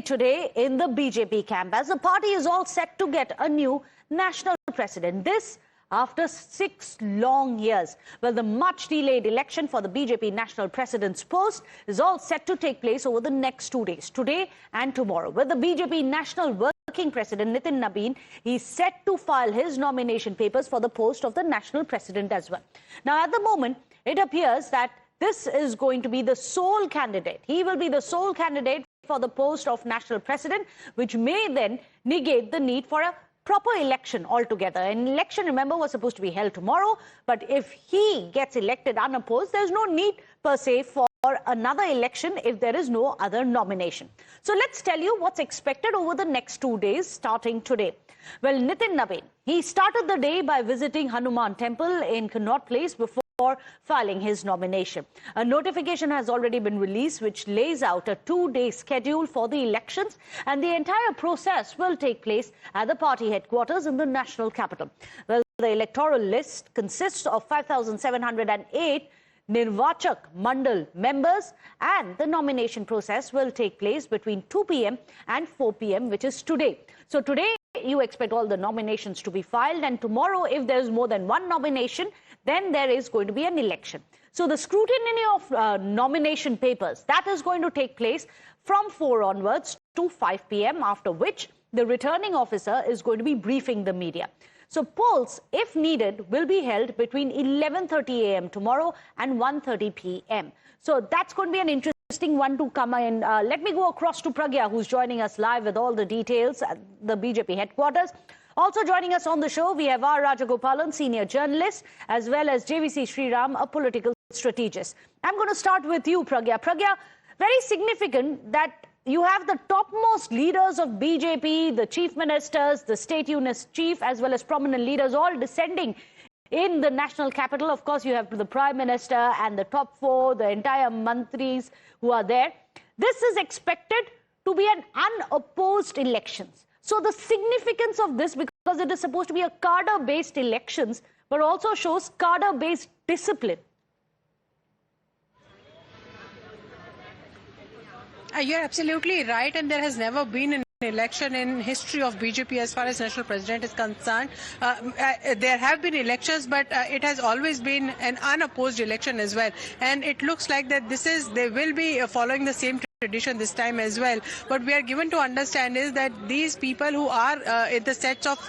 today in the BJP camp as the party is all set to get a new national president. This after 6 long years. Well, the much delayed election for the BJP national president's post is all set to take place over the next 2 days, today and tomorrow. With the BJP national working president Nitin Nabin, he's set to file his nomination papers for the post of the national president as well. Now, at the moment, it appears that this is going to be the sole candidate. He will be the sole candidate for the post of national president, which may then negate the need for a proper election altogether. An election, remember, was supposed to be held tomorrow, but if he gets elected unopposed, there's no need per se for another election if there is no other nomination. So let's tell you what's expected over the next 2 days starting today. Well, Nitin Nabin, he started the day by visiting Hanuman Temple in Connaught Place before filing his nomination. A notification has already been released which lays out a 2-day schedule for the elections, and the entire process will take place at the party headquarters in the national capital. Well, the electoral list consists of 5,708 Nirvachak Mandal members, and the nomination process will take place between 2 p.m. and 4 p.m., which is today. So today you expect all the nominations to be filed, and tomorrow, if there is more than one nomination, then there is going to be an election. So the scrutiny of nomination papers, that is going to take place from 4 onwards to 5 p.m., after which the returning officer is going to be briefing the media. So polls, if needed, will be held between 11:30 a.m. tomorrow and 1:30 p.m. So that's going to be an interesting one to come in. Let me go across to Pragya, who's joining us live with all the details at the BJP headquarters. Also joining us on the show, we have R. Rajagopalan, senior journalist, as well as JVC Sriram, a political strategist. I'm going to start with you, Pragya. Pragya, very significant that you have the topmost leaders of BJP, the chief ministers, the state unit chief, as well as prominent leaders, all descending in the national capital. Of course, you have the prime minister and the top 4, the entire mantris who are there. This is expected to be an unopposed elections. So the significance of this, because it is supposed to be a cadre-based elections, but also shows cadre-based discipline. You're absolutely right, and there has never been an election in history of BJP as far as national president is concerned. There have been elections, but it has always been an unopposed election as well. And it looks like that they will be following the same tradition this time as well. What we are given to understand is that these people who are in the sets of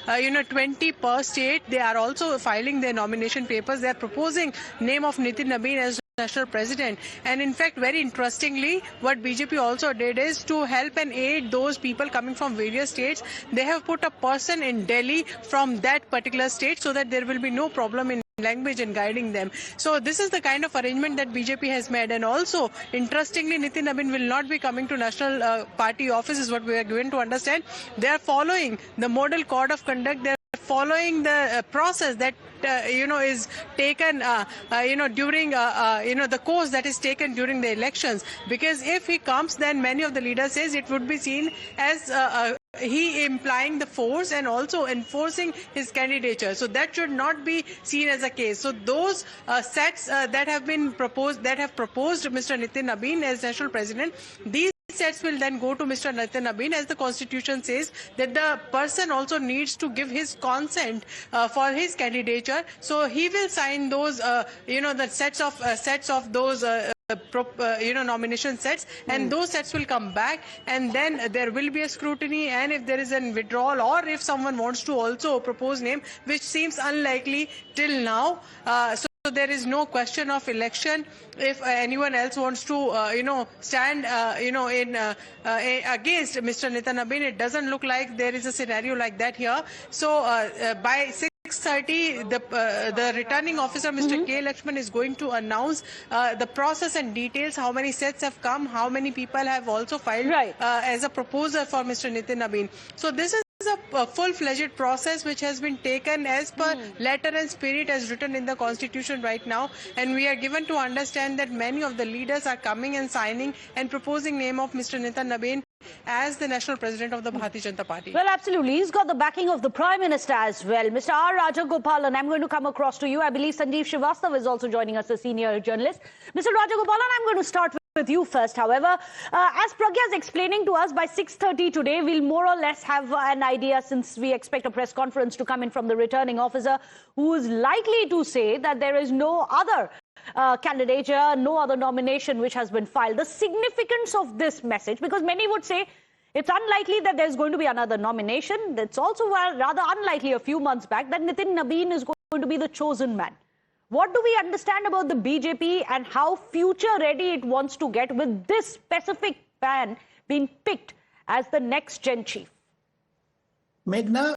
20 per state, they are also filing their nomination papers. They are proposing name of Nitin Nabin as national president. And in fact, very interestingly, what BJP also did is to help and aid those people coming from various states. They have put a person in Delhi from that particular state so that there will be no problem in language and guiding them. So this is the kind of arrangement that BJP has made. And also, interestingly, Nitin Nabin will not be coming to national party office, is what we are given to understand. They are following the model code of conduct. They are following the process that is taken during the course that is taken during the elections. Because if he comes, then many of the leaders says it would be seen as he implying the force and also enforcing his candidature. So that should not be seen as a case. So those sets that have been proposed, that have proposed Mr. Nitin Nabin as national president, these sets will then go to Mr. Nitin Nabin, as the constitution says that the person also needs to give his consent for his candidature. So he will sign those, the sets of those nomination sets, and those sets will come back, and then there will be a scrutiny, and if there is a withdrawal or if someone wants to also propose name, which seems unlikely till now, so there is no question of election. If anyone else wants to, stand, against Mr. Nitin Nabin, it doesn't look like there is a scenario like that here. So by 6:30, the returning officer, Mr. K. Lakshman, is going to announce the process and details, how many sets have come, how many people have also filed as a proposer for Mr. Nitin Nabin. So this is a full-fledged process which has been taken as per letter and spirit as written in the constitution right now, and we are given to understand that many of the leaders are coming and signing and proposing name of Mr. Nitin Nabin as the national president of the Bharatiya Janata Party. Well, absolutely. He's got the backing of the Prime Minister as well. Mr. R. Rajagopalan, I'm going to come across to you. I believe Sanjeev Srivastava is also joining us, a senior journalist. Mr. Rajagopalan, I'm going to start with with you first, however. As Pragya is explaining to us, by 6:30 today, we'll more or less have an idea, since we expect a press conference to come in from the returning officer, who is likely to say that there is no other candidature, no other nomination which has been filed. The significance of this message, because many would say it's unlikely that there's going to be another nomination. It's also rather unlikely a few months back that Nitin Nabin is going to be the chosen man. What do we understand about the BJP and how future ready it wants to get with this specific man being picked as the next Gen Chief? Meghna,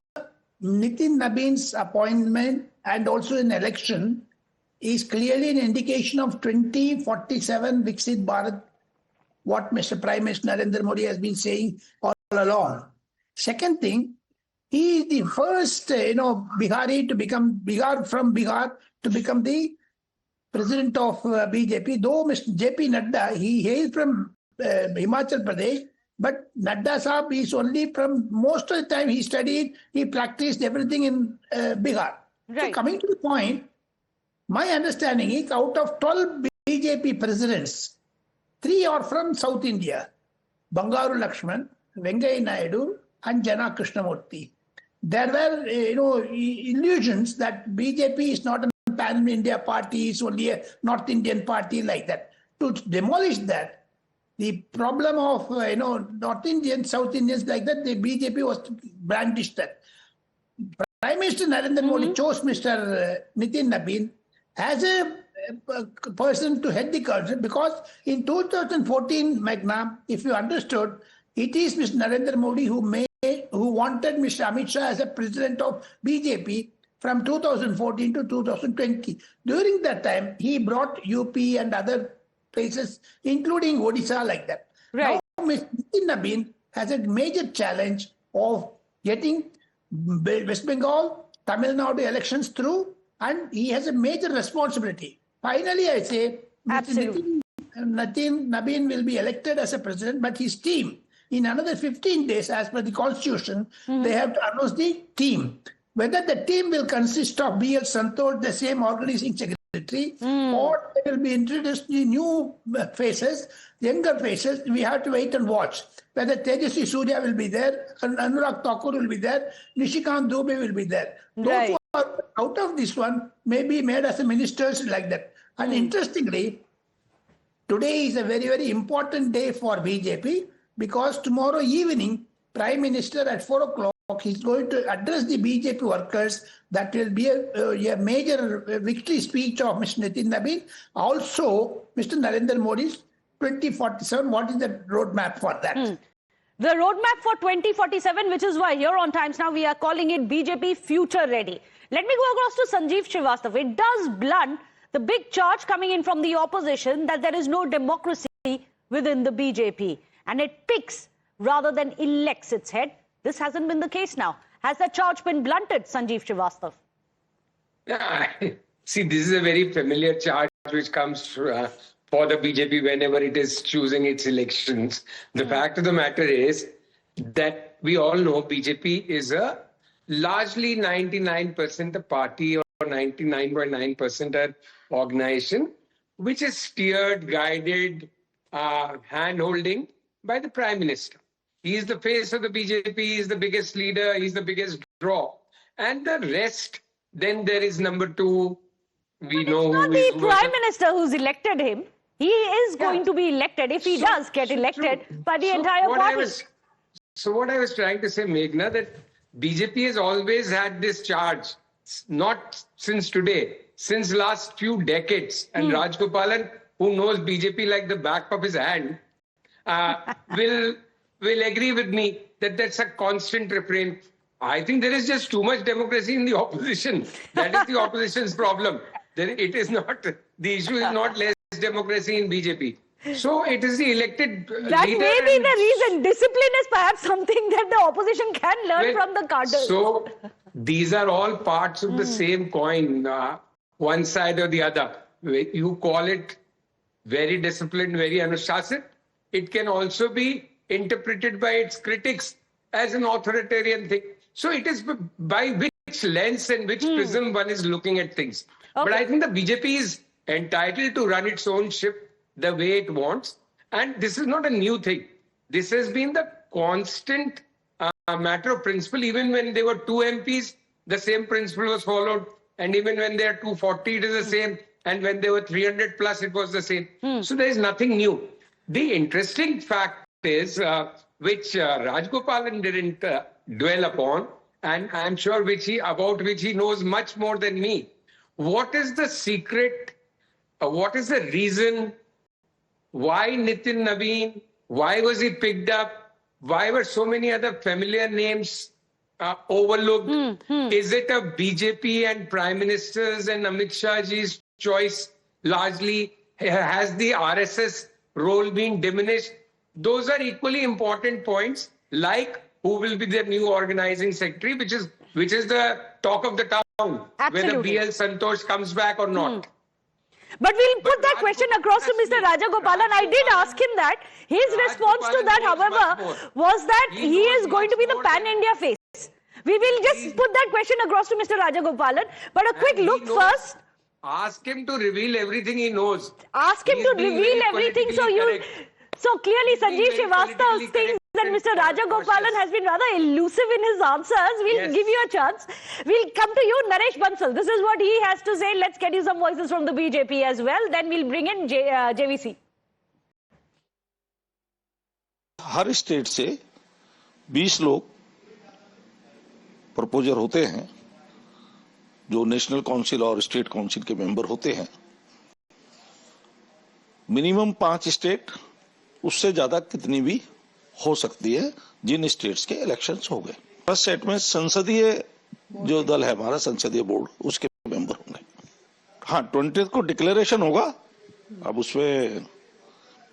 Nitin Nabin's appointment and also an election is clearly an indication of 2047 Viksit Bharat, what Mr. Prime Minister Narendra Modi has been saying all along. Second thing, he is the first, Bihari to become Bihar to become the president of BJP. Though Mr. JP Nadda, he hails from Himachal Pradesh, but Nadda Saab is only from, most of the time he studied, he practiced everything in Bihar. Right. So coming to the point, my understanding is out of 12 BJP presidents, 3 are from South India: Bangaru Lakshman, Venkaiah Naidu, and Jana Krishnamurthy. There were, illusions that BJP is not a pan-India party, it's only a North Indian party like that. To demolish that, the problem of, North Indians, South Indians like that, the BJP was brandished that. Prime Minister Narendra Modi chose Mr. Nitin Nabin as a person to head the country, because in 2014, Meghna, if you understood, it is Mr. Narendra Modi who wanted Mr. Amit Shah as a president of BJP from 2014 to 2020. During that time, he brought UP and other places, including Odisha, like that. Right. Now, Mr. Nitin Nabin has a major challenge of getting West Bengal, Tamil Nadu elections through, and he has a major responsibility. Finally, I say, Nitin Nabin will be elected as a president, but his team, in another 15 days, as per the constitution, they have to announce the team. Whether the team will consist of B.L. Santosh, the same organizing secretary, or they will be introduced new faces, younger faces, we have to wait and watch. Whether Tejaswi Surya will be there, Anurag Thakur will be there, Nishikant Dubey will be there. Those who are out of this one may be made as ministers like that. And interestingly, today is a very, very important day for BJP, because tomorrow evening, Prime Minister at 4 o'clock, he's going to address the BJP workers. That will be a major victory speech of Mr. Nitin Nabin. Also, Mr. Narendra Modi's 2047, what is the roadmap for that? The roadmap for 2047, which is why here on Times Now we are calling it BJP Future Ready. Let me go across to Sanjeev Srivastava. It does blunt the big charge coming in from the opposition that there is no democracy within the BJP. And it picks rather than elects its head. This hasn't been the case now. Has that charge been blunted, Sanjeev Srivastava? Yeah, see, this is a very familiar charge which comes for the BJP whenever it is choosing its elections. The fact of the matter is that we all know BJP is a largely 99% a party, or 99.9% an organization, which is steered, guided, hand-holding by the Prime Minister. He is the face of the BJP, he is the biggest leader, he is the biggest draw. And the rest, then there is number 2. We know who is the Prime Minister who's elected him. He is going to be elected, if he does get elected, by the entire party. So what I was trying to say, Meghna, that BJP has always had this charge, not since today, since last few decades. And Rajgopalan, who knows BJP like the back of his hand, will agree with me that that's a constant refrain. I think there is just too much democracy in the opposition. That is the opposition's problem. It is not, the issue is not less democracy in BJP. So it is the elected that leader. That may be the reason. Discipline is perhaps something that the opposition can learn from the cadres. So these are all parts of the same coin, one side or the other. You call it very disciplined, very Anushasat. It can also be interpreted by its critics as an authoritarian thing. So it is by which lens and which prism one is looking at things. Okay. But I think the BJP is entitled to run its own ship the way it wants. And this is not a new thing. This has been the constant matter of principle. Even when there were 2 MPs, the same principle was followed. And even when there are 240, it is the same. And when there were 300 plus, it was the same. So there is nothing new. The interesting fact is, which Rajgopalan didn't dwell upon, and I'm sure about which he knows much more than me. What is the secret? What is the reason? Why Nitin Nabin? Why was he picked up? Why were so many other familiar names overlooked? Is it a BJP and Prime Minister's and Amit Shah ji's choice largely? Has the RSS role been diminished? Those are equally important points, like who will be the new organizing secretary, which is the talk of the town, whether BL Santosh comes back or not. But we'll put that question across to Mr. Rajagopalan. I did ask him that. His response to that, however, was that he is going to be the pan-India face. We will just put that question across to Mr. Rajagopalan. But a quick look first. Ask him to reveal everything he knows. Ask him to reveal everything. So clearly Sanjeev Srivastava thinks that Mr. Rajagopalan has been rather elusive in his answers. We'll give you a chance. We'll come to you, Naresh Bansal. This is what he has to say. Let's get you some voices from the BJP as well. Then we'll bring in JVC. Her state से 20 लोग proposer होते हैं जो national council और state council के member होते हैं. Minimum 5 state, उससे ज्यादा कितनी भी हो सकती है जिन स्टेट्स के इलेक्शंस हो गए. फर्स्ट सेट में संसदीय जो दल है हमारा, संसदीय बोर्ड, उसके मेंबर होंगे. हाँ, 20 को डिक्लेरेशन होगा. अब उसमें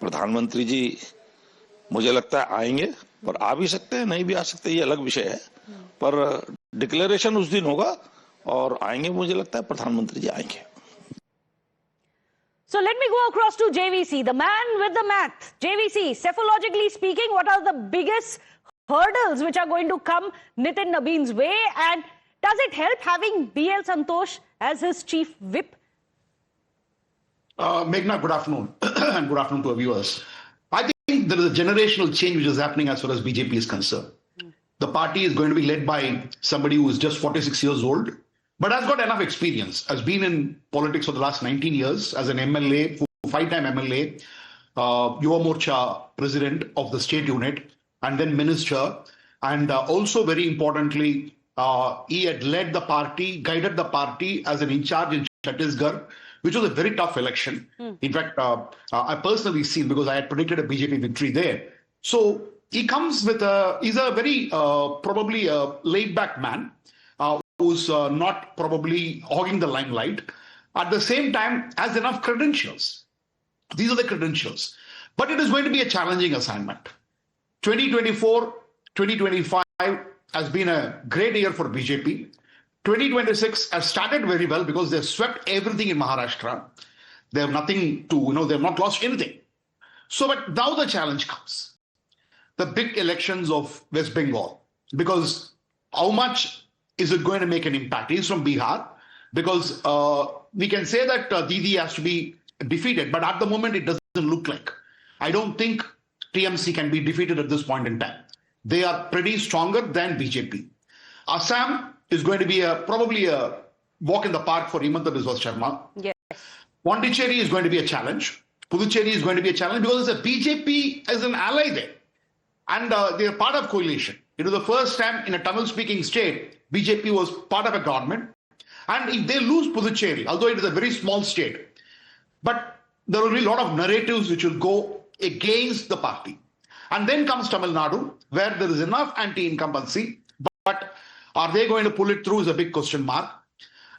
प्रधानमंत्री जी मुझे लगता है आएंगे, पर आ भी सकते हैं, नहीं भी आ सकते, ये अलग विषय है. पर डिक्लेरेशन उस दिन होगा और आएंगे, मुझे लगता है प्रधानमंत्री जी आएंगे. So let me go across to JVC, the man with the math. JVC, cephalogically speaking, what are the biggest hurdles which are going to come Nitin Nabin's way? And does it help having BL Santosh as his chief whip? Meghna, good afternoon. And good afternoon to our viewers. I think there is a generational change which is happening as far as BJP is concerned. The party is going to be led by somebody who is just 46 years old, but has got enough experience, has been in politics for the last 19 years as an MLA, 5-time MLA, Yuva Morcha president of the state unit, and then minister. And also very importantly, he had led the party, guided the party as an in charge in Chhattisgarh, which was a very tough election. In fact, I personally seen, because I had predicted a BJP victory there. So he comes with he's a very probably a laid-back man, who's not probably hogging the limelight. At the same time, has enough credentials. These are the credentials. But it is going to be a challenging assignment. 2024, 2025 has been a great year for BJP. 2026 has started very well because they've swept everything in Maharashtra. They have nothing to, they have not lost anything. So, but now the challenge comes. The big elections of West Bengal. Because how much is it going to make an impact? He's from Bihar. Because we can say that Didi has to be defeated, but at the moment it doesn't look like. I don't think TMC can be defeated at this point in time. They are pretty stronger than BJP. Assam is going to be probably a walk in the park for Himanta Biswa Sharma. Yes. Pondicherry is going to be a challenge. Puducherry is going to be a challenge because it's a BJP as an ally there. And they are part of coalition. It was the first time in a Tamil-speaking state, BJP was part of a government. And if they lose Puducherry, although it is a very small state, but there will be a lot of narratives which will go against the party. And then comes Tamil Nadu, where there is enough anti-incumbency, but are they going to pull it through is a big question mark.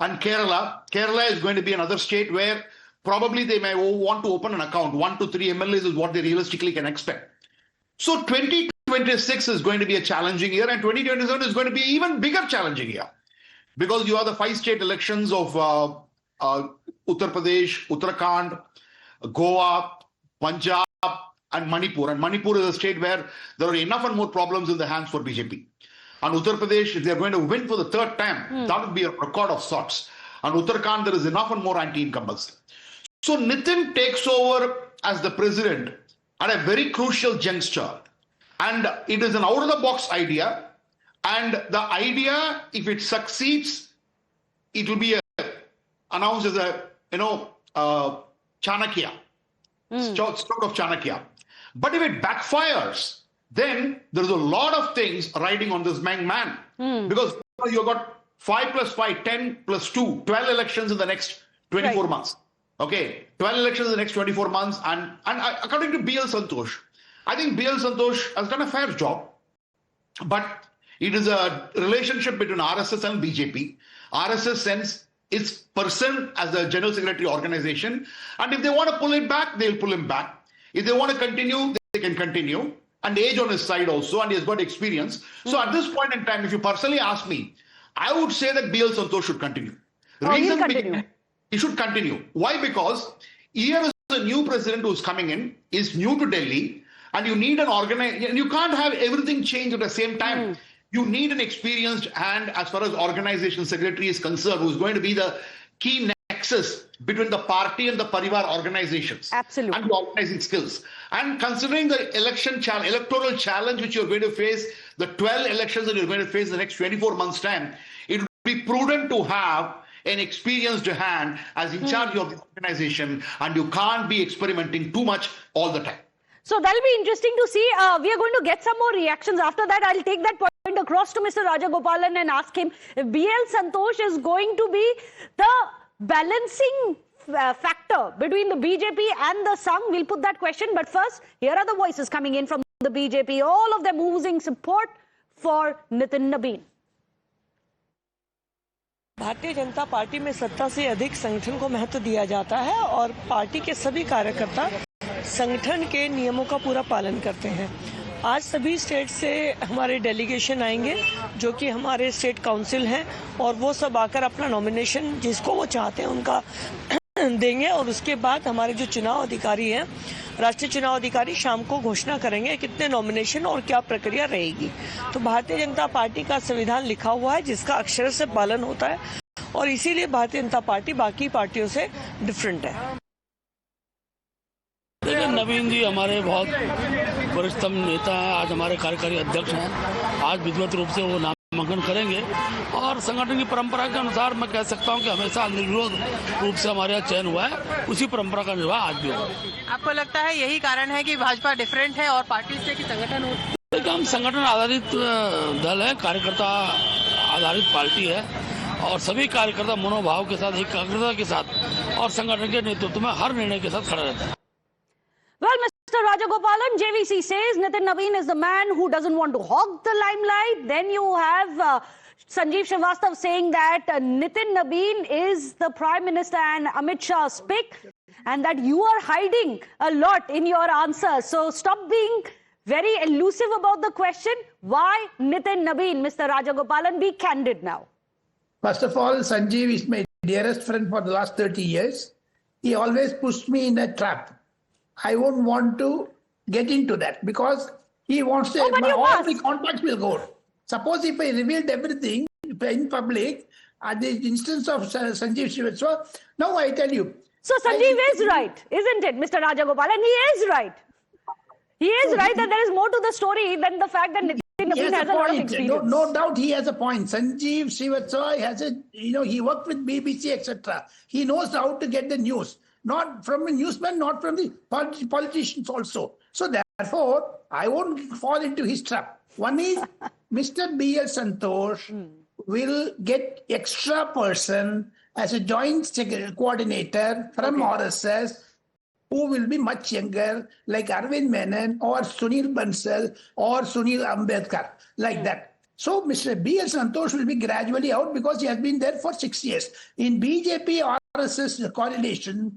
And Kerala is going to be another state where probably they may want to open an account. 1 to 3 MLAs is what they realistically can expect. So 2026 is going to be a challenging year, and 2027 is going to be even bigger challenging year. Because you have the 5 state elections of Uttar Pradesh, Uttarakhand, Goa, Punjab, and Manipur. And Manipur is a state where there are enough and more problems in the hands for BJP. And Uttar Pradesh, if they are going to win for the 3rd time, that would be a record of sorts. And Uttarakhand, there is enough and more anti-incumbency. So Nitin takes over as the president at a very crucial juncture. And it is an out-of-the-box idea. And the idea, if it succeeds, it will be announced as a, Chanakya, stroke of Chanakya. But if it backfires, then there's a lot of things riding on this man. Because you've got 5 plus 5, 10 plus 2, 12 elections in the next 24 months. Okay, 12 elections in the next 24 months. And according to BL Santosh, I think BL Santosh has done a fair job. But it is a relationship between RSS and BJP. RSS sends its person as the General Secretary organization. And if they want to pull it back, they'll pull him back. If they want to continue, they can continue. And age on his side also, and he has got experience. So at this point in time, if you personally ask me, I would say that BL Santosh should continue. The reason being, he should continue. Why? Because here is a new president who's coming in, is new to Delhi, and you need an organization. You can't have everything change at the same time. You need an experienced hand as far as organization secretary is concerned, who's going to be the key nexus between the party and the Parivar organizations. Absolutely. And the organizing skills. And considering the electoral challenge which you're going to face, the 12 elections that you're going to face in the next 24 months' time, it would be prudent to have an experienced hand as in charge of the organization, and you can't be experimenting too much all the time. So that'll be interesting to see. We are going to get some more reactions. After that, I'll take that point across to Mr. Rajagopalan and ask him if BL Santosh is going to be the balancing factor between the BJP and the Sangh. We'll put that question. But first, here are the voices coming in from the BJP. All of them oozing support for Nitin Nabin. Bharatiya Janata party में सत्ता से अधिक संगठन को महत्व दिया जाता है और पार्टी के सभी कार्यकर्ता संगठन के नियमों का पूरा पालन करते हैं। आज सभी स्टेट से हमारे डेलीगेशन आएंगे जो कि हमारे स्टेट काउंसिल हैं और वो सब आकर अपना नॉमिनेशन जिसको वो चाहते हैं उनका देंगे और उसके बाद हमारे जो चुनाव अधिकारी हैं, राष्ट्रीय चुनाव अधिकारी शाम को घोषणा करेंगे कितने नॉमिनेशन और क्या प्रक्रिया रहेगी। तो भारतीय जनता पार्टी का संविधान लिखा हुआ है जिसका अक्षर से पालन होता है और इसीलिए भारतीय जनता पार्टी बाकी पार्टियों से डिफरेंट है। देखिए, नवीन जी हमारे बहुत वरिष्ठतम नेता हैं, आज हमारे कार्यकारी अध्यक्ष हैं। आज विधिवत रूप से वो नामांकन करेंगे और संगठन की परंपरा के अनुसार मैं कह सकता हूं कि हमेशा निर्विरोध रूप से हमारे यहाँ चयन हुआ है, उसी परंपरा का निर्वाह आज भी होगा। आपको लगता है यही कारण है कि भाजपा डिफरेंट है और पार्टी से कि संगठन हो? देखिए, हम संगठन आधारित दल है, कार्यकर्ता आधारित पार्टी है और सभी कार्यकर्ता मनोभाव के साथ, एकाग्रता के साथ और संगठन के नेतृत्व में हर निर्णय के साथ खड़ा रहता है। Well, Mr. Rajagopalan, JVC says Nitin Nabin is the man who doesn't want to hog the limelight. Then you have Sanjeev Srivastava saying that Nitin Nabin is the Prime Minister and Amit Shah's pick, and that you are hiding a lot in your answers. So stop being very elusive about the question. Why Nitin Nabin, Mr. Rajagopalan? Be candid now. First of all, Sanjeev is my dearest friend for the last 30 years. He always pushed me in a trap. I won't want to get into that because he wants to, all the contacts will go. Suppose if I revealed everything in public at the instance of Sanjeev Srivastava, now I tell you. So Sanjeev is right, isn't it, Mr. Rajagopalan? He is right. He is right that there is more to the story than the fact that Nitin Nabin has a lot of experience. No doubt he has a point. Sanjeev Srivastava has a, he worked with BBC, etc. He knows how to get the news. Not from the newsman, not from the politicians also. So therefore, I won't fall into his trap. One is Mr. B.L. Santosh will get extra person as a joint coordinator from RSS who will be much younger, like Arvind Menon or Sunil Bansal or Sunil Ambedkar, like that. So Mr. B.L. Santosh will be gradually out because he has been there for 6 years. In BJP RSS coordination,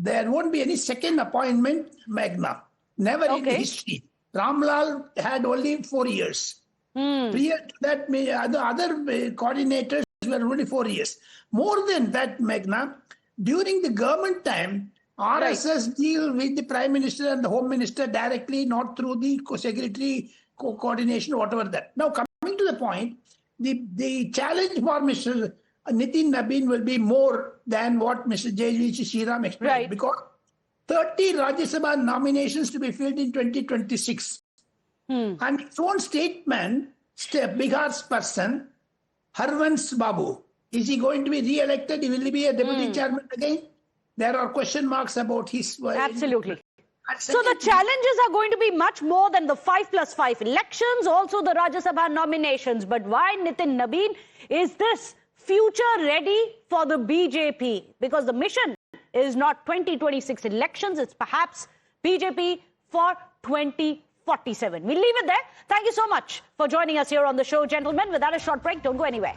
there won't be any second appointment magna. Never in history. Ramlal had only 4 years. Prior to that, the other coordinators were only 4 years. More than that, magna, during the government time, RSS deal with the Prime Minister and the Home Minister directly, not through the secretary coordination, whatever that. Now, coming to the point, the challenge for Mr. Nitin Nabin will be more than what Mr. JVC Sriram explained. Because 30 Rajya Sabha nominations to be filled in 2026. And its own statement, Bihar's person, Harvans Babu, is he going to be re-elected? Will he be a deputy chairman again? There are question marks about his... Absolutely. So the challenges are going to be much more than the 5+5 elections, also the Rajya Sabha nominations. But why, Nitin Nabin, is this future ready for the BJP? Because the mission is not 2026 elections, it's perhaps BJP for 2047. We'll leave it there. Thank you so much for joining us here on the show, gentlemen. Without a short break, don't go anywhere.